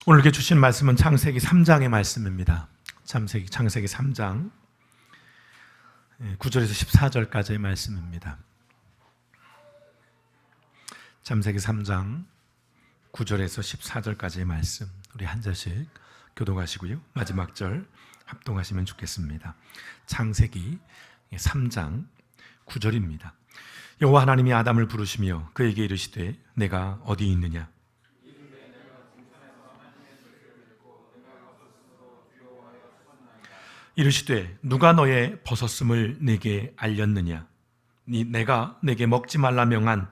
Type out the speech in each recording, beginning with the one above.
오늘 이렇게 주신 말씀은 창세기 3장의 말씀입니다. 창세기 3장 9절에서 14절까지의 말씀입니다. 창세기 3장 9절에서 14절까지의 말씀, 우리 한 절씩 교독하시고요. 마지막 절 합동하시면 좋겠습니다. 창세기 3장 9절입니다. 여호와 하나님이 아담을 부르시며 그에게 이르시되 내가 어디 있느냐? 이르시되 누가 너의 벗었음을 내게 알렸느냐? 내가 내게 먹지 말라 명한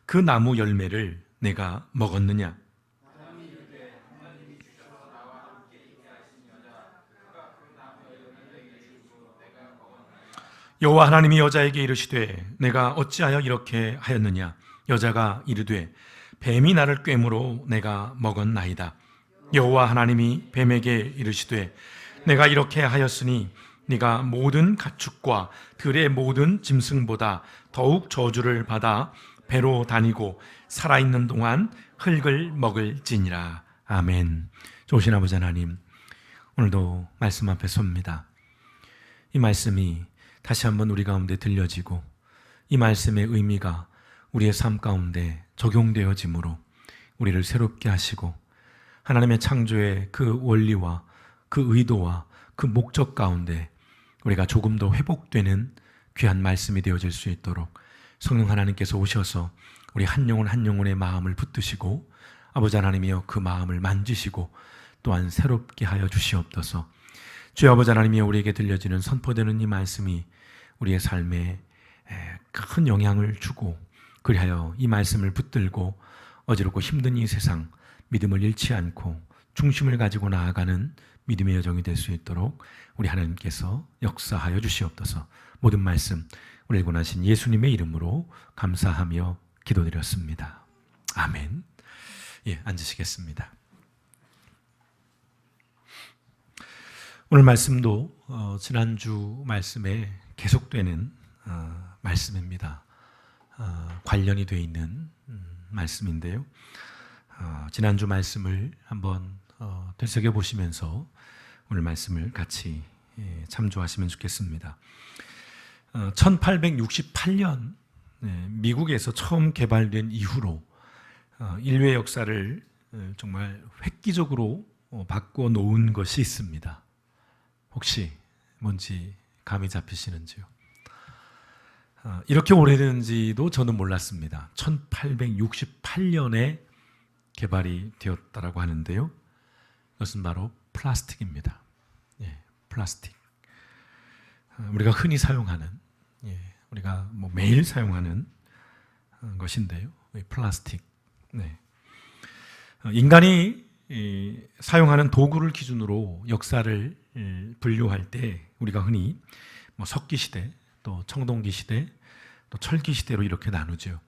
그 나무 열매를 내가 먹었느냐? 여호와 하나님이 여자에게 이르시되 내가 어찌하여 이렇게 하였느냐? 여자가 이르되 뱀이 나를 꿰므로 내가 먹었나이다. 여호와 하나님이 뱀에게 이르시되 내가 이렇게 하였으니 네가 모든 가축과 들의 모든 짐승보다 더욱 저주를 받아 배로 다니고 살아있는 동안 흙을 먹을지니라. 아멘. 좋으신 아버지 하나님, 오늘도 말씀 앞에 섭니다. 이 말씀이 다시 한번 우리 가운데 들려지고 이 말씀의 의미가 우리의 삶 가운데 적용되어지므로 우리를 새롭게 하시고 하나님의 창조의 그 원리와 그 의도와 그 목적 가운데 우리가 조금 더 회복되는 귀한 말씀이 되어질 수 있도록 성령 하나님께서 오셔서 우리 한 영혼 한 영혼의 마음을 붙드시고 아버지 하나님이여 그 마음을 만지시고 또한 새롭게 하여 주시옵소서. 주여 아버지 하나님이여 우리에게 들려지는 선포되는 이 말씀이 우리의 삶에 큰 영향을 주고 그리하여 이 말씀을 붙들고 어지럽고 힘든 이 세상 믿음을 잃지 않고 중심을 가지고 나아가는 믿음의 여정이 될 수 있도록 우리 하나님께서 역사하여 주시옵소서. 모든 말씀 우리를 권하신 예수님의 이름으로 감사하며 기도드렸습니다. 아멘. 예, 앉으시겠습니다. 오늘 말씀도 지난주 말씀에 계속되는 말씀입니다. 관련이 되어 있는 말씀인데요. 지난주 말씀을 한번 되새겨 보시면서 오늘 말씀을 같이 참조하시면 좋겠습니다. 1868년 미국에서 처음 개발된 이후로 인류의 역사를 정말 획기적으로 바꿔 놓은 것이 있습니다. 혹시 뭔지 감이 잡히시는지요? 이렇게 오래된지도 저는 몰랐습니다. 1868년에 개발이 되었다라고 하는데요. 그것은 바로 플라스틱입니다. 예, 플라스틱. 우리가 흔히 사용하는, 우리가 매일 사용하는 것인데요. 플라스틱. 네. 인간이 사용하는 도구를 기준으로 역사를 분류할 때 우리가 흔히 석기 시대, 또 청동기 시대, 또 철기 시대로 이렇게 나누죠.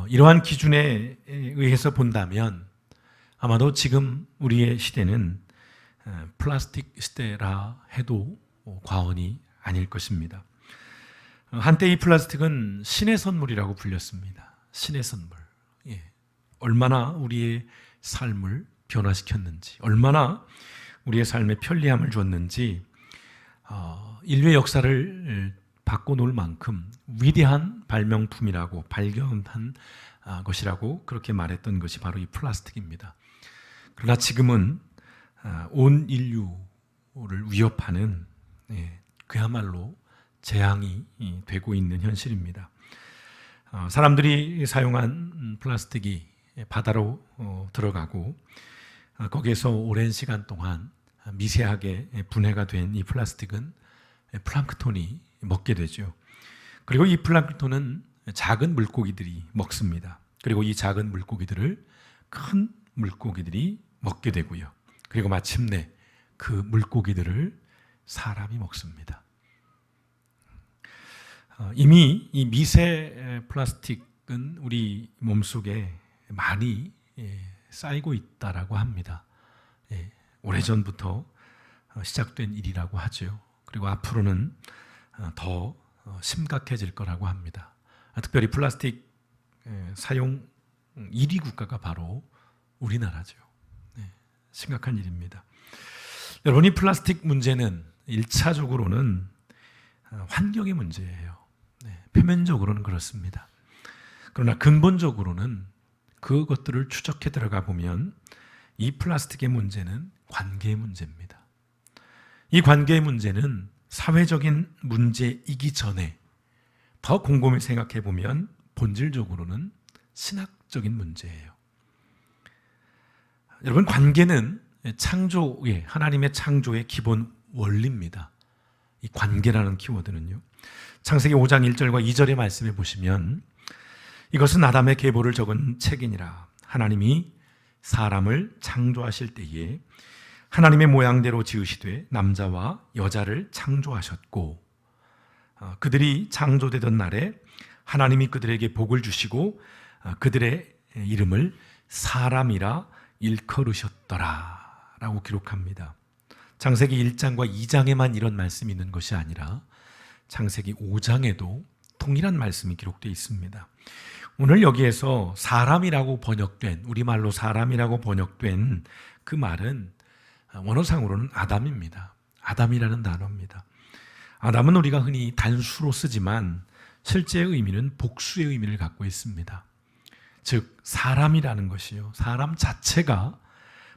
이러한 기준에 의해서 본다면 아마도 지금 우리의 시대는 플라스틱 시대라 해도 과언이 아닐 것입니다. 한때 이 플라스틱은 신의 선물이라고 불렸습니다. 신의 선물. 예. 얼마나 우리의 삶을 변화시켰는지, 얼마나 우리의 삶에 편리함을 줬는지 인류의 역사를 바꿔놓을 만큼 위대한 발명품이라고 발견한 것이라고 그렇게 말했던 것이 바로 이 플라스틱입니다. 그러나 지금은 온 인류를 위협하는 그야말로 재앙이 되고 있는 현실입니다. 사람들이 사용한 플라스틱이 바다로 들어가고 거기에서 오랜 시간 동안 미세하게 분해가 된 이 플라스틱은 플랑크톤이 먹게 되죠. 그리고 이 플랑크톤은 작은 물고기들이 먹습니다. 그리고 이 작은 물고기들을 큰 물고기들이 먹게 되고요. 그리고 마침내 그 물고기들을 사람이 먹습니다. 이미 이 미세 플라스틱은 우리 몸속에 많이 쌓이고 있다라고 합니다. 오래전부터 시작된 일이라고 하죠. 그리고 앞으로는 더 심각해질 거라고 합니다. 특별히 플라스틱 사용 1위 국가가 바로 우리나라죠. 심각한 일입니다. 여러분, 이 플라스틱 문제는 1차적으로는 환경의 문제예요. 표면적으로는 그렇습니다. 그러나 근본적으로는 그것들을 추적해 들어가 보면 이 플라스틱의 문제는 관계의 문제입니다. 이 관계의 문제는 사회적인 문제이기 전에 더 곰곰이 생각해 보면 본질적으로는 신학적인 문제예요. 여러분, 관계는 창조의, 하나님의 창조의 기본 원리입니다. 이 관계라는 키워드는요. 창세기 5장 1절과 2절의 말씀에 보시면 이것은 아담의 계보를 적은 책이니라. 하나님이 사람을 창조하실 때에 하나님의 모양대로 지으시되 남자와 여자를 창조하셨고 그들이 창조되던 날에 하나님이 그들에게 복을 주시고 그들의 이름을 사람이라 일컬으셨더라 라고 기록합니다. 창세기 1장과 2장에만 이런 말씀이 있는 것이 아니라 창세기 5장에도 동일한 말씀이 기록되어 있습니다. 오늘 여기에서 사람이라고 번역된, 우리말로 사람이라고 번역된 그 말은 원어상으로는 아담입니다. 아담이라는 단어입니다. 아담은 우리가 흔히 단수로 쓰지만 실제의 의미는 복수의 의미를 갖고 있습니다. 즉 사람이라는 것이요, 사람 자체가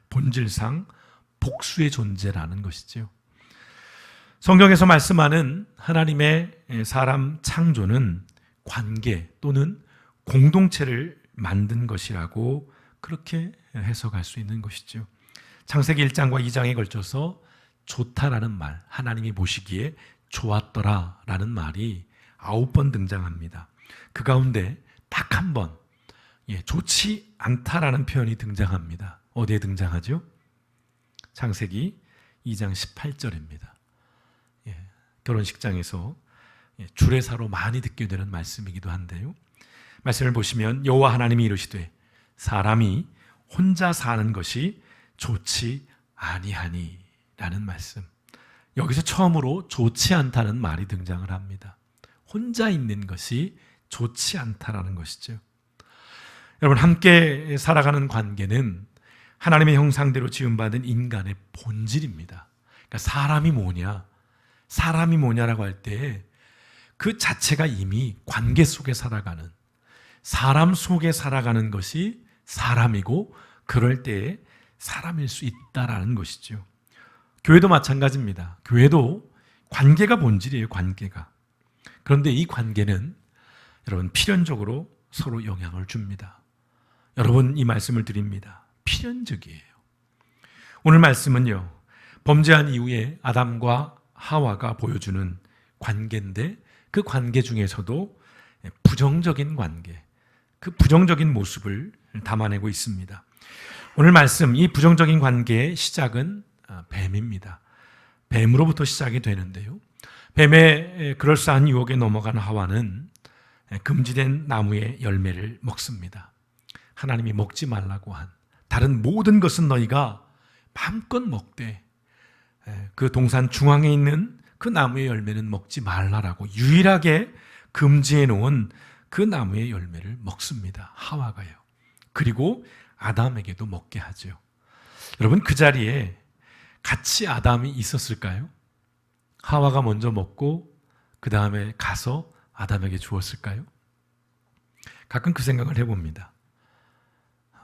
본질상 복수의 존재라는 것이죠. 성경에서 말씀하는 하나님의 사람 창조는 관계 또는 공동체를 만든 것이라고 그렇게 해석할 수 있는 것이죠. 창세기 1장과 2장에 걸쳐서 좋다라는 말, 하나님이 보시기에 좋았더라라는 말이 9번 등장합니다. 그 가운데 딱 한 번 좋지 않다라는 표현이 등장합니다. 어디에 등장하죠? 창세기 2장 18절입니다. 결혼식장에서 주례사로 많이 듣게 되는 말씀이기도 한데요. 말씀을 보시면 여호와 하나님이 이르시되 사람이 혼자 사는 것이 좋지 아니하니 라는 말씀. 여기서 처음으로 좋지 않다는 말이 등장을 합니다. 혼자 있는 것이 좋지 않다라는 것이죠. 여러분, 함께 살아가는 관계는 하나님의 형상대로 지음받은 인간의 본질입니다. 그러니까 사람이 뭐냐라고 할 때 그 자체가 이미 관계 속에 살아가는, 사람 속에 살아가는 것이 사람이고 그럴 때에 사람일 수 있다라는 것이죠. 교회도 마찬가지입니다. 교회도 관계가 본질이에요. 관계가. 그런데 이 관계는 여러분 필연적으로 서로 영향을 줍니다. 여러분, 이 말씀을 드립니다. 필연적이에요. 오늘 말씀은요, 범죄한 이후에 아담과 하와가 보여주는 관계인데 그 관계 중에서도 부정적인 관계, 그 부정적인 모습을 담아내고 있습니다. 오늘 말씀, 이 부정적인 관계의 시작은 뱀입니다. 뱀으로부터 시작이 되는데요. 뱀의 그럴싸한 유혹에 넘어간 하와는 금지된 나무의 열매를 먹습니다. 하나님이 먹지 말라고 한 다른 모든 것은 너희가 마음껏 먹되 그 동산 중앙에 있는 그 나무의 열매는 먹지 말라라고 유일하게 금지해 놓은 그 나무의 열매를 먹습니다. 하와가요. 그리고 아담에게도 먹게 하죠. 여러분, 그 자리에 같이 아담이 있었을까요? 하와가 먼저 먹고 그 다음에 가서 아담에게 주었을까요? 가끔 그 생각을 해봅니다.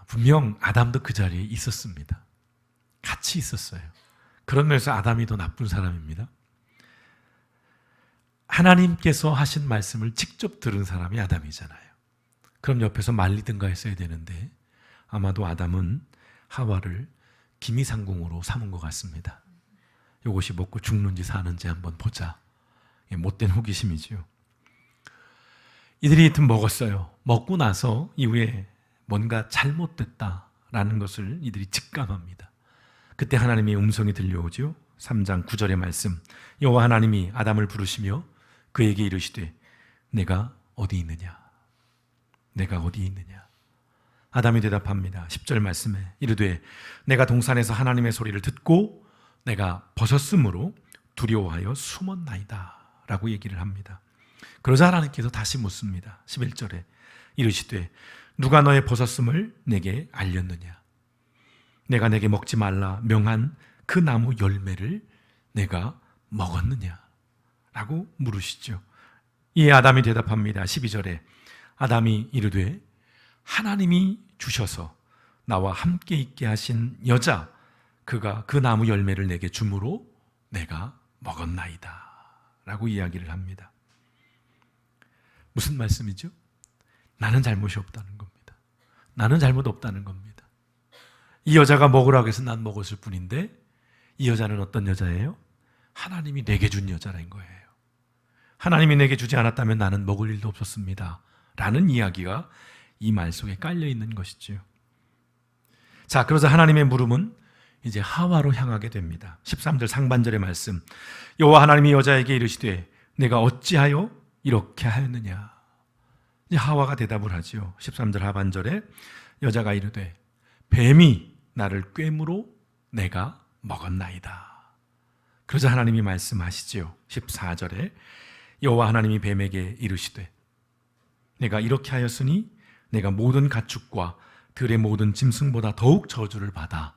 분명 아담도 그 자리에 있었습니다. 같이 있었어요. 그런 면에서 아담이 더 나쁜 사람입니다. 하나님께서 하신 말씀을 직접 들은 사람이 아담이잖아요. 그럼 옆에서 말리든가 했어야 되는데 아마도 아담은 하와를 기미상궁으로 삼은 것 같습니다. 이것이 먹고 죽는지 사는지 한번 보자. 못된 호기심이죠. 이들이 하여튼 먹었어요. 먹고 나서 이후에 뭔가 잘못됐다라는 것을 이들이 직감합니다. 그때 하나님의 음성이 들려오죠. 3장 9절의 말씀. 여호와 하나님이 아담을 부르시며 그에게 이르시되 내가 어디 있느냐? 내가 어디 있느냐? 아담이 대답합니다. 10절 말씀에 이르되 내가 동산에서 하나님의 소리를 듣고 내가 벗었으므로 두려워하여 숨었나이다 라고 얘기를 합니다. 그러자 하나님께서 다시 묻습니다. 11절에 이르시되 누가 너의 벗었음을 내게 알렸느냐? 내가 내게 먹지 말라 명한 그 나무 열매를 내가 먹었느냐? 라고 물으시죠. 이에 아담이 대답합니다. 12절에 아담이 이르되 하나님이 주셔서 나와 함께 있게 하신 여자 그가 그 나무 열매를 내게 주므로 내가 먹었나이다 라고 이야기를 합니다. 무슨 말씀이죠? 나는 잘못이 없다는 겁니다. 나는 잘못 없다는 겁니다. 이 여자가 먹으라고 해서 난 먹었을 뿐인데 이 여자는 어떤 여자예요? 하나님이 내게 준 여자라는 거예요. 하나님이 내게 주지 않았다면 나는 먹을 일도 없었습니다 라는 이야기가 이 말 속에 깔려 있는 것이죠. 자, 그러자 하나님의 물음은 이제 하와로 향하게 됩니다. 13절 상반절의 말씀, 여호와 하나님이 여자에게 이르시되 내가 어찌하여 이렇게 하였느냐? 이제 하와가 대답을 하죠. 13절 하반절에 여자가 이르되 뱀이 나를 꿰므로 내가 먹었나이다. 그러자 하나님이 말씀하시죠. 14절에 여호와 하나님이 뱀에게 이르시되 내가 이렇게 하였으니 내가 모든 가축과 들의 모든 짐승보다 더욱 저주를 받아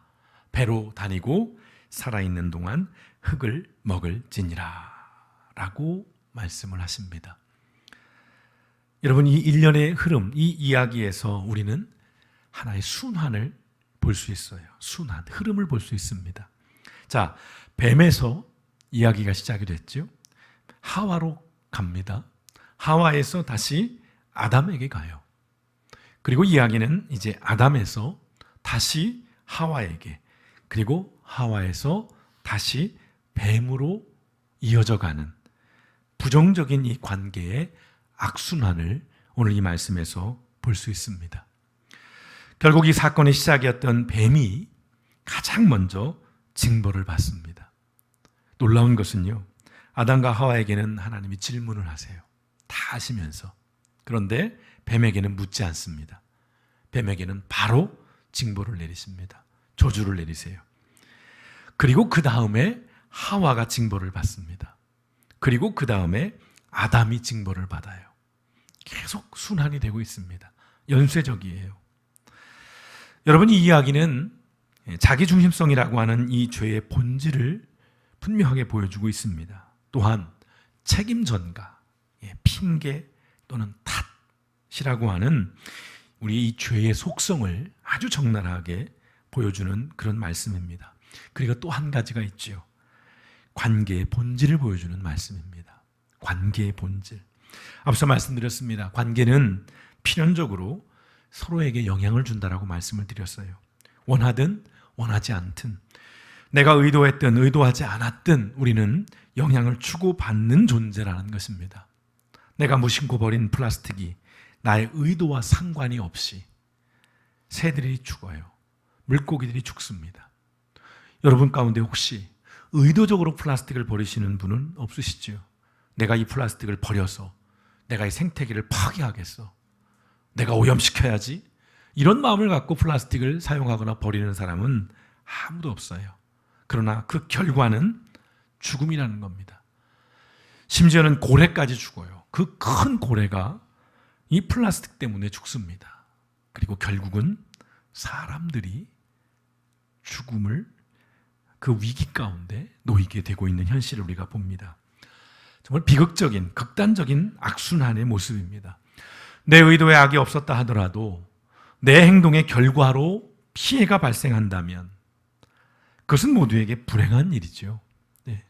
배로 다니고 살아있는 동안 흙을 먹을지니라 라고 말씀을 하십니다. 여러분, 이 일련의 흐름, 이 이야기에서 우리는 하나의 순환을 볼 수 있어요. 순환, 흐름을 볼 수 있습니다. 자, 뱀에서 이야기가 시작이 됐죠. 하와로 갑니다. 하와에서 다시 아담에게 가요. 그리고 이야기는 이제 아담에서 다시 하와에게, 그리고 하와에서 다시 뱀으로 이어져 가는 부정적인 이 관계의 악순환을 오늘 이 말씀에서 볼 수 있습니다. 결국 이 사건의 시작이었던 뱀이 가장 먼저 징벌을 받습니다. 놀라운 것은요, 아담과 하와에게는 하나님이 질문을 하세요. 다 아시면서. 그런데 뱀에게는 묻지 않습니다. 뱀에게는 바로 징벌을 내리십니다. 저주를 내리세요. 그리고 그 다음에 하와가 징벌을 받습니다. 그리고 그 다음에 아담이 징벌을 받아요. 계속 순환이 되고 있습니다. 연쇄적이에요. 여러분, 이 이야기는 자기중심성이라고 하는 이 죄의 본질을 분명하게 보여주고 있습니다. 또한 책임 전가, 핑계 또는 탓이라고 하는 우리 이 죄의 속성을 아주 적나라하게 보여주는 그런 말씀입니다. 그리고 또 한 가지가 있죠. 관계의 본질을 보여주는 말씀입니다. 관계의 본질. 앞서 말씀드렸습니다. 관계는 필연적으로 서로에게 영향을 준다라고 말씀을 드렸어요. 원하든 원하지 않든, 내가 의도했든 의도하지 않았든 우리는 영향을 주고받는 존재라는 것입니다. 내가 무심코 버린 플라스틱이 나의 의도와 상관이 없이 새들이 죽어요. 물고기들이 죽습니다. 여러분 가운데 혹시 의도적으로 플라스틱을 버리시는 분은 없으시죠? 내가 이 플라스틱을 버려서 내가 이 생태계를 파괴하겠어, 내가 오염시켜야지, 이런 마음을 갖고 플라스틱을 사용하거나 버리는 사람은 아무도 없어요. 그러나 그 결과는 죽음이라는 겁니다. 심지어는 고래까지 죽어요. 그 큰 고래가 이 플라스틱 때문에 죽습니다. 그리고 결국은 사람들이 죽음을 그 위기 가운데 놓이게 되고 있는 현실을 우리가 봅니다. 정말 비극적인, 극단적인 악순환의 모습입니다. 내 의도에 악이 없었다 하더라도 내 행동의 결과로 피해가 발생한다면 그것은 모두에게 불행한 일이죠. 네.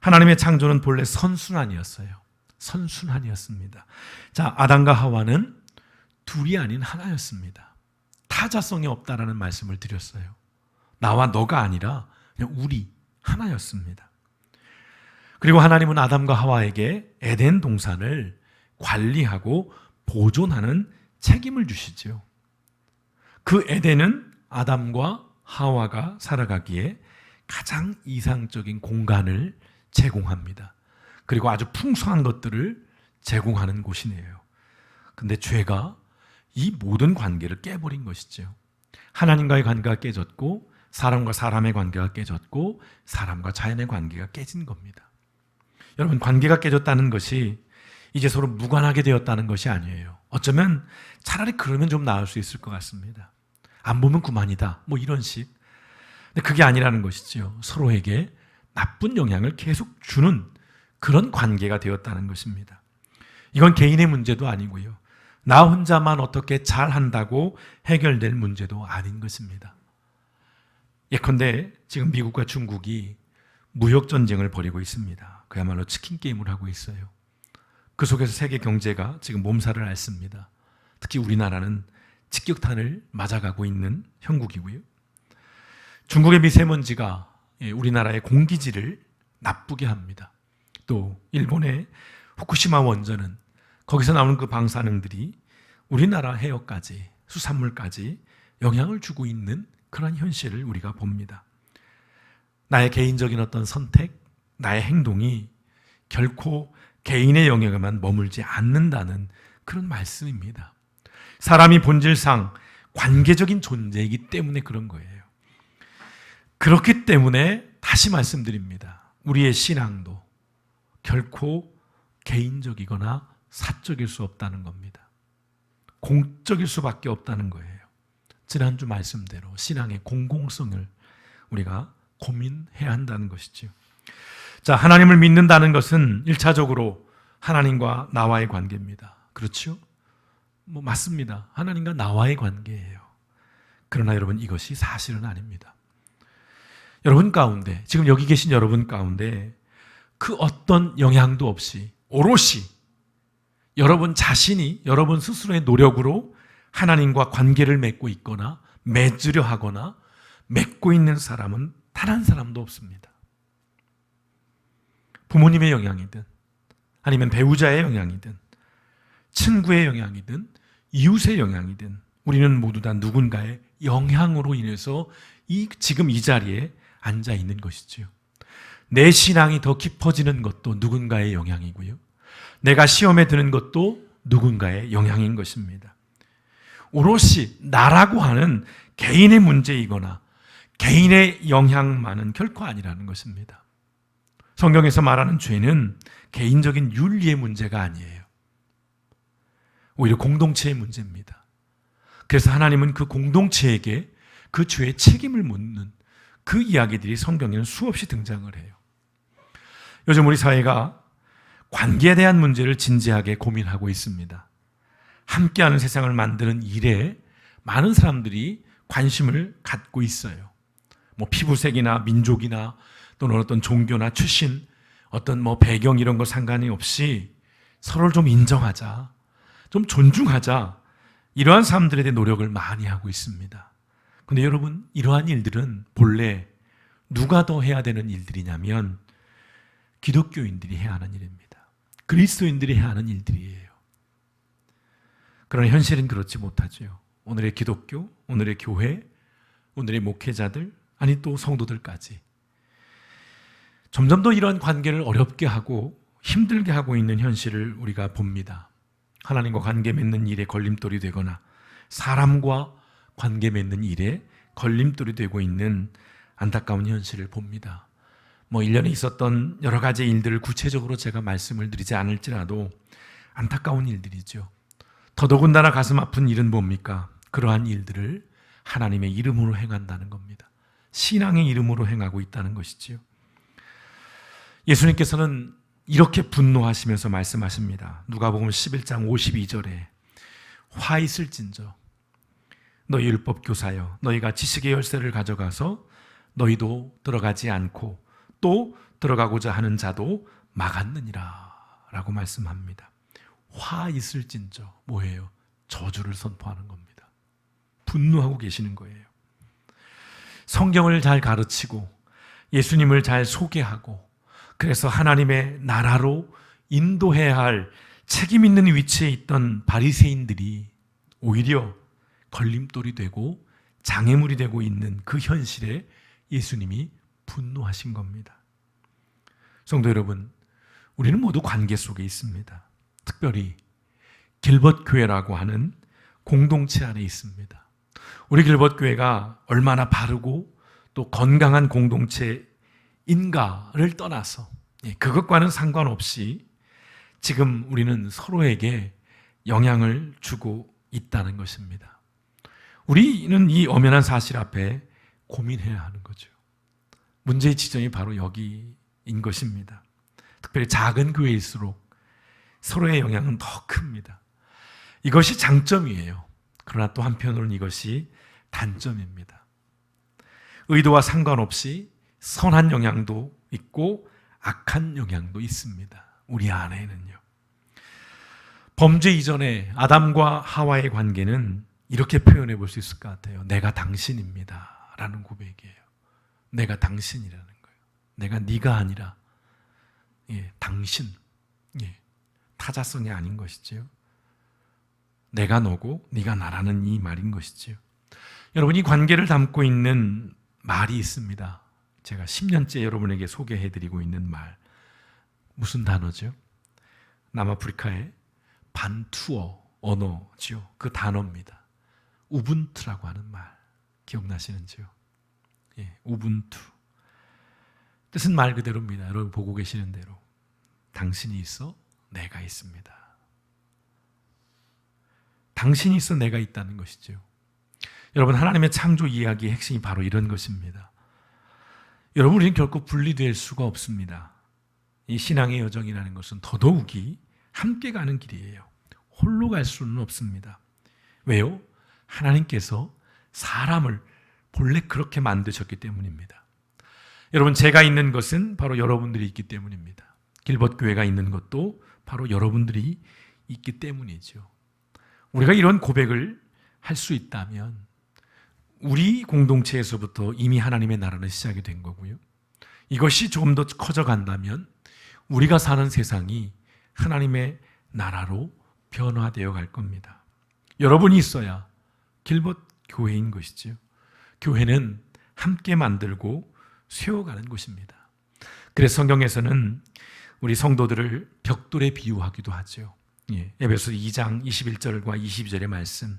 하나님의 창조는 본래 선순환이었어요. 선순환이었습니다. 자, 아담과 하와는 둘이 아닌 하나였습니다. 타자성이 없다라는 말씀을 드렸어요. 나와 너가 아니라 그냥 우리 하나였습니다. 그리고 하나님은 아담과 하와에게 에덴 동산을 관리하고 보존하는 책임을 주시죠. 그 에덴은 아담과 하와가 살아가기에 가장 이상적인 공간을 제공합니다. 그리고 아주 풍성한 것들을 제공하는 곳이네요. 근데 죄가 이 모든 관계를 깨버린 것이죠. 하나님과의 관계가 깨졌고, 사람과 사람의 관계가 깨졌고, 사람과 자연의 관계가 깨진 겁니다. 여러분, 관계가 깨졌다는 것이 이제 서로 무관하게 되었다는 것이 아니에요. 어쩌면 차라리 그러면 좀 나을 수 있을 것 같습니다. 안 보면 그만이다, 뭐 이런 식. 근데 그게 아니라는 것이죠. 서로에게 나쁜 영향을 계속 주는 그런 관계가 되었다는 것입니다. 이건 개인의 문제도 아니고요. 나 혼자만 어떻게 잘한다고 해결될 문제도 아닌 것입니다. 예컨대 지금 미국과 중국이 무역 전쟁을 벌이고 있습니다. 그야말로 치킨 게임을 하고 있어요. 그 속에서 세계 경제가 지금 몸살을 앓습니다. 특히 우리나라는 직격탄을 맞아가고 있는 형국이고요. 중국의 미세먼지가 우리나라의 공기질을 나쁘게 합니다. 또 일본의 후쿠시마 원전은 거기서 나오는 그 방사능들이 우리나라 해역까지, 수산물까지 영향을 주고 있는 그런 현실을 우리가 봅니다. 나의 개인적인 어떤 선택, 나의 행동이 결코 개인의 영역에만 머물지 않는다는 그런 말씀입니다. 사람이 본질상 관계적인 존재이기 때문에 그런 거예요. 그렇기 때문에 다시 말씀드립니다. 우리의 신앙도 결코 개인적이거나 사적일 수 없다는 겁니다. 공적일 수밖에 없다는 거예요. 지난주 말씀대로 신앙의 공공성을 우리가 고민해야 한다는 것이죠. 자, 하나님을 믿는다는 것은 1차적으로 하나님과 나와의 관계입니다. 그렇죠? 맞습니다. 하나님과 나와의 관계예요. 그러나 여러분, 이것이 사실은 아닙니다. 여러분 가운데, 지금 여기 계신 여러분 가운데 그 어떤 영향도 없이 오롯이 여러분 자신이 여러분 스스로의 노력으로 하나님과 관계를 맺고 있거나 맺으려 하거나 맺고 있는 사람은 단 한 사람도 없습니다. 부모님의 영향이든 아니면 배우자의 영향이든 친구의 영향이든 이웃의 영향이든 우리는 모두 다 누군가의 영향으로 인해서 지금 이 자리에 앉아 있는 것이지요. 내 신앙이 더 깊어지는 것도 누군가의 영향이고요. 내가 시험에 드는 것도 누군가의 영향인 것입니다. 오롯이 나라고 하는 개인의 문제이거나 개인의 영향만은 결코 아니라는 것입니다. 성경에서 말하는 죄는 개인적인 윤리의 문제가 아니에요. 오히려 공동체의 문제입니다. 그래서 하나님은 그 공동체에게 그 죄의 책임을 묻는 그 이야기들이 성경에는 수없이 등장을 해요. 요즘 우리 사회가 관계에 대한 문제를 진지하게 고민하고 있습니다. 함께하는 세상을 만드는 일에 많은 사람들이 관심을 갖고 있어요. 피부색이나 민족이나 또는 어떤 종교나 출신, 어떤 배경 이런 거 상관이 없이 서로를 좀 인정하자, 좀 존중하자, 이러한 사람들에 대해 노력을 많이 하고 있습니다. 그런데 여러분, 이러한 일들은 본래 누가 더 해야 되는 일들이냐면 기독교인들이 해야 하는 일입니다. 그리스도인들이 해야 하는 일들이에요. 그러나 현실은 그렇지 못하죠. 오늘의 기독교, 오늘의 교회, 오늘의 목회자들, 아니 또 성도들까지 점점 더 이러한 관계를 어렵게 하고 힘들게 하고 있는 현실을 우리가 봅니다. 하나님과 관계 맺는 일에 걸림돌이 되거나 사람과 관계 맺는 일에 걸림돌이 되고 있는 안타까운 현실을 봅니다. 1년에 있었던 여러 가지 일들을 구체적으로 제가 말씀을 드리지 않을지라도 안타까운 일들이죠. 더더군다나 가슴 아픈 일은 뭡니까? 그러한 일들을 하나님의 이름으로 행한다는 겁니다. 신앙의 이름으로 행하고 있다는 것이지요. 예수님께서는 이렇게 분노하시면서 말씀하십니다. 누가복음 11장 52절에 화 있을진저 너희 율법 교사여 너희가 지식의 열쇠를 가져가서 너희도 들어가지 않고 또 들어가고자 하는 자도 막았느니라 라고 말씀합니다. 화 있을진저 뭐예요? 저주를 선포하는 겁니다. 분노하고 계시는 거예요. 성경을 잘 가르치고 예수님을 잘 소개하고 그래서 하나님의 나라로 인도해야 할 책임 있는 위치에 있던 바리새인들이 오히려 걸림돌이 되고 장애물이 되고 있는 그 현실에 예수님이 분노하신 겁니다. 성도 여러분, 우리는 모두 관계 속에 있습니다. 특별히 길벗교회라고 하는 공동체 안에 있습니다. 우리 길벗교회가 얼마나 바르고 또 건강한 공동체인가를 떠나서 그것과는 상관없이 지금 우리는 서로에게 영향을 주고 있다는 것입니다. 우리는 이 엄연한 사실 앞에 고민해야 하는 거죠. 문제의 지점이 바로 여기인 것입니다. 특별히 작은 교회일수록 서로의 영향은 더 큽니다. 이것이 장점이에요. 그러나 또 한편으로는 이것이 단점입니다. 의도와 상관없이 선한 영향도 있고 악한 영향도 있습니다. 우리 안에는요. 범죄 이전에 아담과 하와의 관계는 이렇게 표현해 볼 수 있을 것 같아요. 내가 당신입니다 라는 고백이에요. 내가 당신이라는 거예요. 내가 네가 아니라 당신. 타자성이 아닌 것이지요. 내가 너고 네가 나라는 이 말인 것이지요. 여러분, 이 관계를 담고 있는 말이 있습니다. 제가 10년째 여러분에게 소개해드리고 있는 말. 무슨 단어죠? 남아프리카의 반투어 언어죠. 그 단어입니다. 우분투라고 하는 말. 기억나시는지요? 우분투. 뜻은 말 그대로입니다. 여러분 보고 계시는 대로. 당신이 있어 내가 있습니다. 당신이 있어 내가 있다는 것이죠. 여러분, 하나님의 창조 이야기의 핵심이 바로 이런 것입니다. 여러분, 우리는 결코 분리될 수가 없습니다. 이 신앙의 여정이라는 것은 더더욱이 함께 가는 길이에요. 홀로 갈 수는 없습니다. 왜요? 하나님께서 사람을 본래 그렇게 만드셨기 때문입니다. 여러분, 제가 있는 것은 바로 여러분들이 있기 때문입니다. 길벗교회가 있는 것도 바로 여러분들이 있기 때문이죠. 우리가 이런 고백을 할 수 있다면 우리 공동체에서부터 이미 하나님의 나라는 시작이 된 거고요. 이것이 조금 더 커져간다면 우리가 사는 세상이 하나님의 나라로 변화되어 갈 겁니다. 여러분이 있어야 길벗 교회인 것이죠. 교회는 함께 만들고 세워가는 곳입니다. 그래서 성경에서는 우리 성도들을 벽돌에 비유하기도 하죠. 에베소 2장 21절과 22절의 말씀.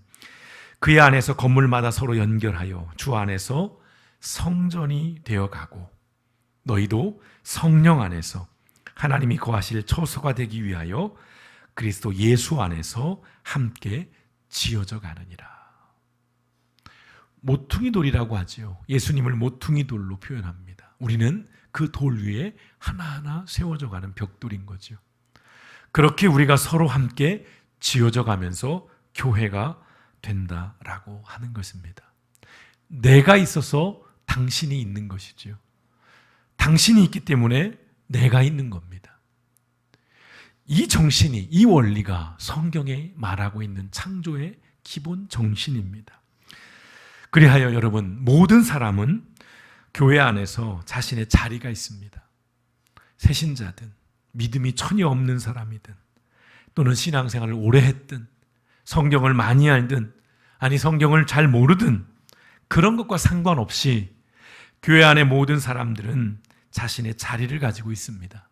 그의 안에서 건물마다 서로 연결하여 주 안에서 성전이 되어가고 너희도 성령 안에서 하나님이 거하실 처소가 되기 위하여 그리스도 예수 안에서 함께 지어져 가느니라. 모퉁이 돌이라고 하죠. 예수님을 모퉁이 돌로 표현합니다. 우리는 그 돌 위에 하나하나 세워져 가는 벽돌인 거죠. 그렇게 우리가 서로 함께 지어져 가면서 교회가 된다라고 하는 것입니다. 내가 있어서 당신이 있는 것이죠. 당신이 있기 때문에 내가 있는 겁니다. 이 정신이, 이 원리가 성경에 말하고 있는 창조의 기본 정신입니다. 그리하여 여러분, 모든 사람은 교회 안에서 자신의 자리가 있습니다. 새신자든 믿음이 전혀 없는 사람이든 또는 신앙생활을 오래 했든 성경을 많이 알든 아니 성경을 잘 모르든 그런 것과 상관없이 교회 안의 모든 사람들은 자신의 자리를 가지고 있습니다.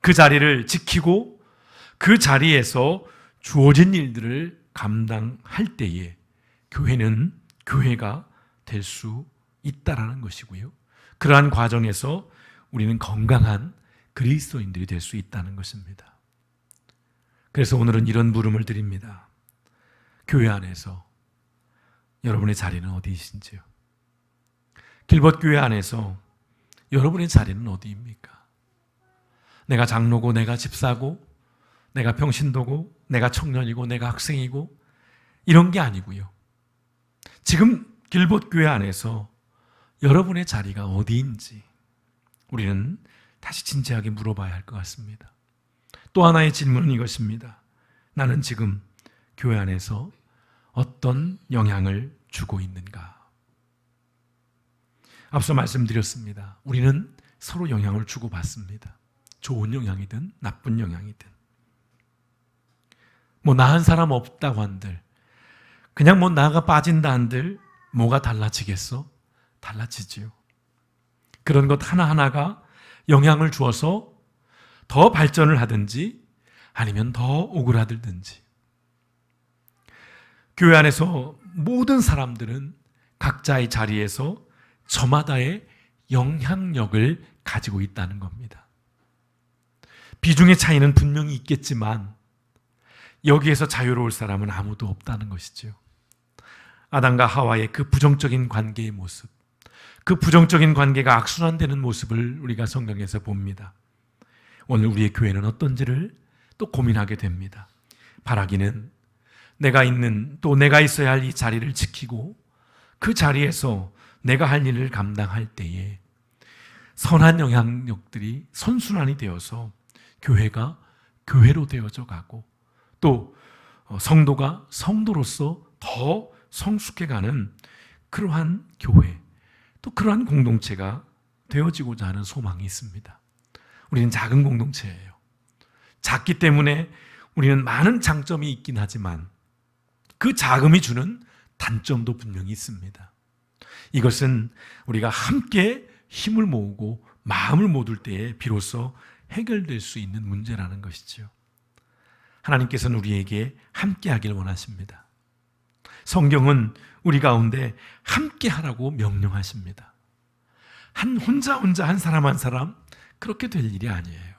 그 자리를 지키고 그 자리에서 주어진 일들을 감당할 때에 교회는 교회가 될 수 있다라는 것이고요. 그러한 과정에서 우리는 건강한 그리스도인들이 될 수 있다는 것입니다. 그래서 오늘은 이런 물음을 드립니다. 교회 안에서 여러분의 자리는 어디이신지요? 길벗교회 안에서 여러분의 자리는 어디입니까? 내가 장로고 내가 집사고 내가 평신도고 내가 청년이고 내가 학생이고 이런 게 아니고요. 지금 길벗교회 안에서 여러분의 자리가 어디인지 우리는 다시 진지하게 물어봐야 할 것 같습니다. 또 하나의 질문은 이것입니다. 나는 지금 교회 안에서 어떤 영향을 주고 있는가? 앞서 말씀드렸습니다. 우리는 서로 영향을 주고받습니다. 좋은 영향이든 나쁜 영향이든. 나한 사람 없다고 한들 그냥 나가 빠진다 한들 뭐가 달라지겠어? 달라지지요. 그런 것 하나하나가 영향을 주어서 더 발전을 하든지 아니면 더 오그라들든지. 교회 안에서 모든 사람들은 각자의 자리에서 저마다의 영향력을 가지고 있다는 겁니다. 비중의 차이는 분명히 있겠지만 여기에서 자유로울 사람은 아무도 없다는 것이죠. 아담과 하와의 그 부정적인 관계의 모습, 그 부정적인 관계가 악순환되는 모습을 우리가 성경에서 봅니다. 오늘 우리의 교회는 어떤지를 또 고민하게 됩니다. 바라기는 내가 있는, 또 내가 있어야 할 이 자리를 지키고 그 자리에서 내가 할 일을 감당할 때에 선한 영향력들이 선순환이 되어서 교회가 교회로 되어져 가고, 또 성도가 성도로서 더 성숙해가는 그러한 교회, 또 그러한 공동체가 되어지고자 하는 소망이 있습니다. 우리는 작은 공동체예요. 작기 때문에 우리는 많은 장점이 있긴 하지만 그 작음이 주는 단점도 분명히 있습니다. 이것은 우리가 함께 힘을 모으고 마음을 모을 때에 비로소 해결될 수 있는 문제라는 것이죠. 하나님께서는 우리에게 함께 하길 원하십니다. 성경은 우리 가운데 함께 하라고 명령하십니다. 혼자 한 사람 한 사람 그렇게 될 일이 아니에요.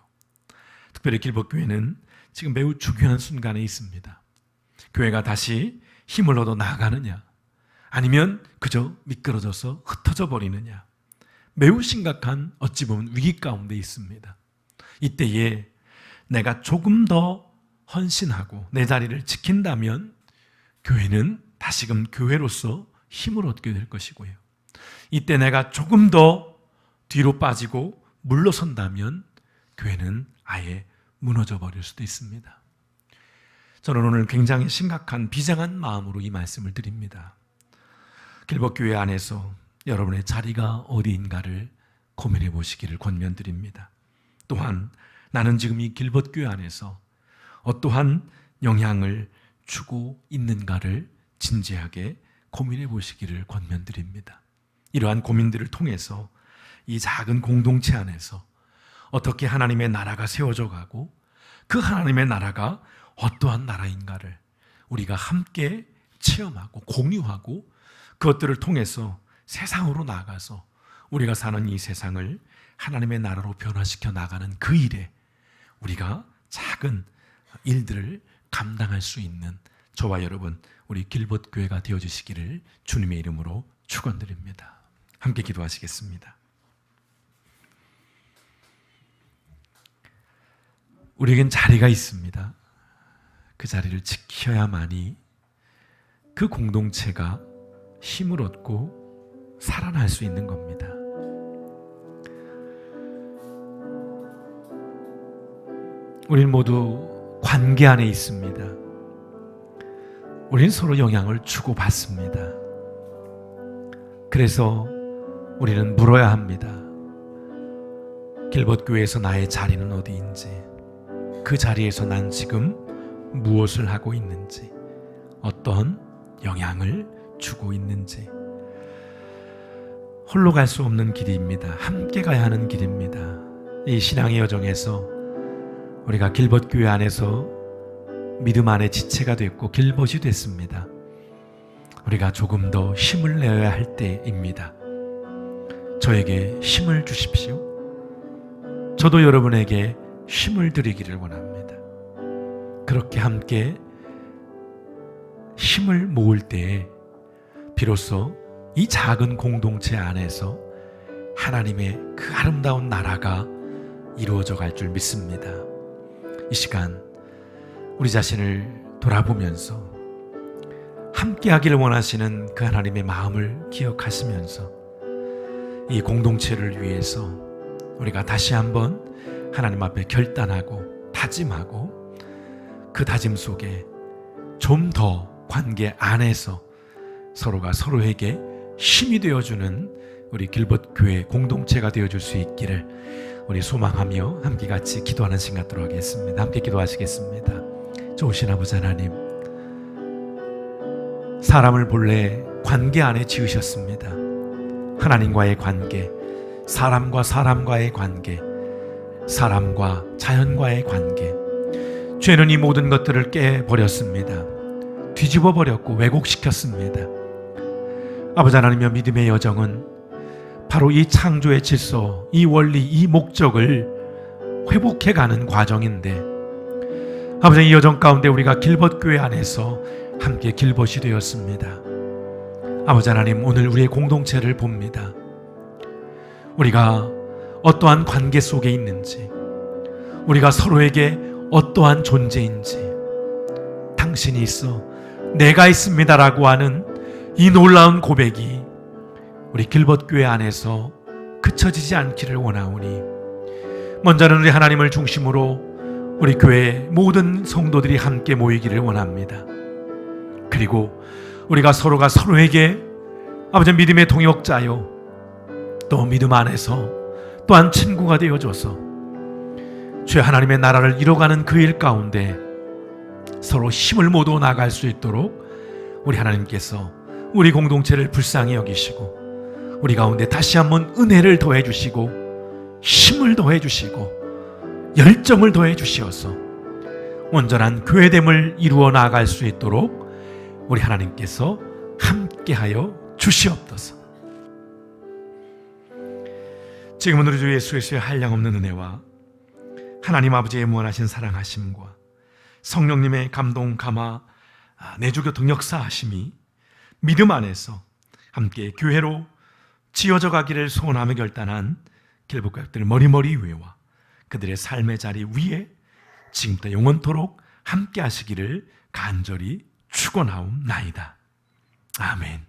특별히 길법교회는 지금 매우 중요한 순간에 있습니다. 교회가 다시 힘을 얻어 나가느냐, 아니면 그저 미끄러져서 흩어져 버리느냐, 매우 심각한, 어찌 보면 위기 가운데 있습니다. 이때에 내가 조금 더 헌신하고 내 자리를 지킨다면 교회는 다시금 교회로서 힘을 얻게 될 것이고요. 이때 내가 조금 더 뒤로 빠지고 물러선다면 교회는 아예 무너져 버릴 수도 있습니다. 저는 오늘 굉장히 심각한 비장한 마음으로 이 말씀을 드립니다. 길법교회 안에서 여러분의 자리가 어디인가를 고민해 보시기를 권면드립니다. 또한 나는 지금 이 길법교회 안에서 어떠한 영향을 주고 있는가를 진지하게 고민해 보시기를 권면드립니다. 이러한 고민들을 통해서 이 작은 공동체 안에서 어떻게 하나님의 나라가 세워져 가고 그 하나님의 나라가 어떠한 나라인가를 우리가 함께 체험하고 공유하고 그것들을 통해서 세상으로 나아가서 우리가 사는 이 세상을 하나님의 나라로 변화시켜 나가는 그 일에 우리가 작은 일들을 감당할 수 있는 저와 여러분, 우리 길벗교회가 되어주시기를 주님의 이름으로 축원드립니다. 함께 기도하시겠습니다. 우리에겐 자리가 있습니다. 그 자리를 지켜야만이 그 공동체가 힘을 얻고 살아날 수 있는 겁니다. 우리는 모두 관계 안에 있습니다. 우리는 서로 영향을 주고받습니다. 그래서 우리는 물어야 합니다. 길벗교회에서 나의 자리는 어디인지, 그 자리에서 난 지금 무엇을 하고 있는지, 어떤 영향을 주고 있는지. 홀로 갈 수 없는 길입니다. 함께 가야 하는 길입니다. 이 신앙의 여정에서 우리가 길벗교회 안에서 믿음 안에 지체가 됐고 길벗이 됐습니다. 우리가 조금 더 힘을 내야 할 때입니다. 저에게 힘을 주십시오. 저도 여러분에게 힘을 드리기를 원합니다. 그렇게 함께 힘을 모을 때에 비로소 이 작은 공동체 안에서 하나님의 그 아름다운 나라가 이루어져 갈 줄 믿습니다. 이 시간 우리 자신을 돌아보면서 함께 하기를 원하시는 그 하나님의 마음을 기억하시면서 이 공동체를 위해서 우리가 다시 한번 하나님 앞에 결단하고 다짐하고 그 다짐 속에 좀 더 관계 안에서 서로가 서로에게 힘이 되어주는 우리 길벗교회 공동체가 되어줄 수 있기를 우리 소망하며 함께 같이 기도하는 시간 갖도록 하겠습니다. 함께 기도하시겠습니다. 좋으신 아버지 하나님, 사람을 본래 관계 안에 지으셨습니다. 하나님과의 관계, 사람과 사람과의 관계, 사람과 자연과의 관계. 죄는 이 모든 것들을 깨버렸습니다. 뒤집어 버렸고 왜곡시켰습니다. 아버지 하나님의 믿음의 여정은 바로 이 창조의 질서, 이 원리, 이 목적을 회복해가는 과정인데, 아버지 이 여정 가운데 우리가 길벗교회 안에서 함께 길벗이 되었습니다. 아버지 하나님, 오늘 우리의 공동체를 봅니다. 우리가 어떠한 관계 속에 있는지, 우리가 서로에게 어떠한 존재인지, 당신이 있어 내가 있습니다라고 하는 이 놀라운 고백이 우리 길벗교회 안에서 그쳐지지 않기를 원하오니, 먼저는 우리 하나님을 중심으로 우리 교회 모든 성도들이 함께 모이기를 원합니다. 그리고 우리가 서로가 서로에게 아버지 믿음의 동역자요, 또 믿음 안에서 또한 친구가 되어줘서 주의 하나님의 나라를 이뤄가는 그 일 가운데 서로 힘을 모두 나갈 수 있도록 우리 하나님께서 우리 공동체를 불쌍히 여기시고 우리 가운데 다시 한번 은혜를 더해 주시고 힘을 더해 주시고 열정을 더해 주시어서 온전한 교회됨을 이루어 나아갈 수 있도록 우리 하나님께서 함께하여 주시옵소서. 지금은 우리 주 예수 그리스도의 한량없는 은혜와 하나님 아버지의 무한하신 사랑하심과 성령님의 감동 감화 내주교통 역사하심이 믿음 안에서 함께 교회로 지어져 가기를 소원하며 결단한 길벗교회들 머리머리 위에와 그들의 삶의 자리 위에 지금부터 영원토록 함께 하시기를 간절히 축원하옵나이다. 아멘.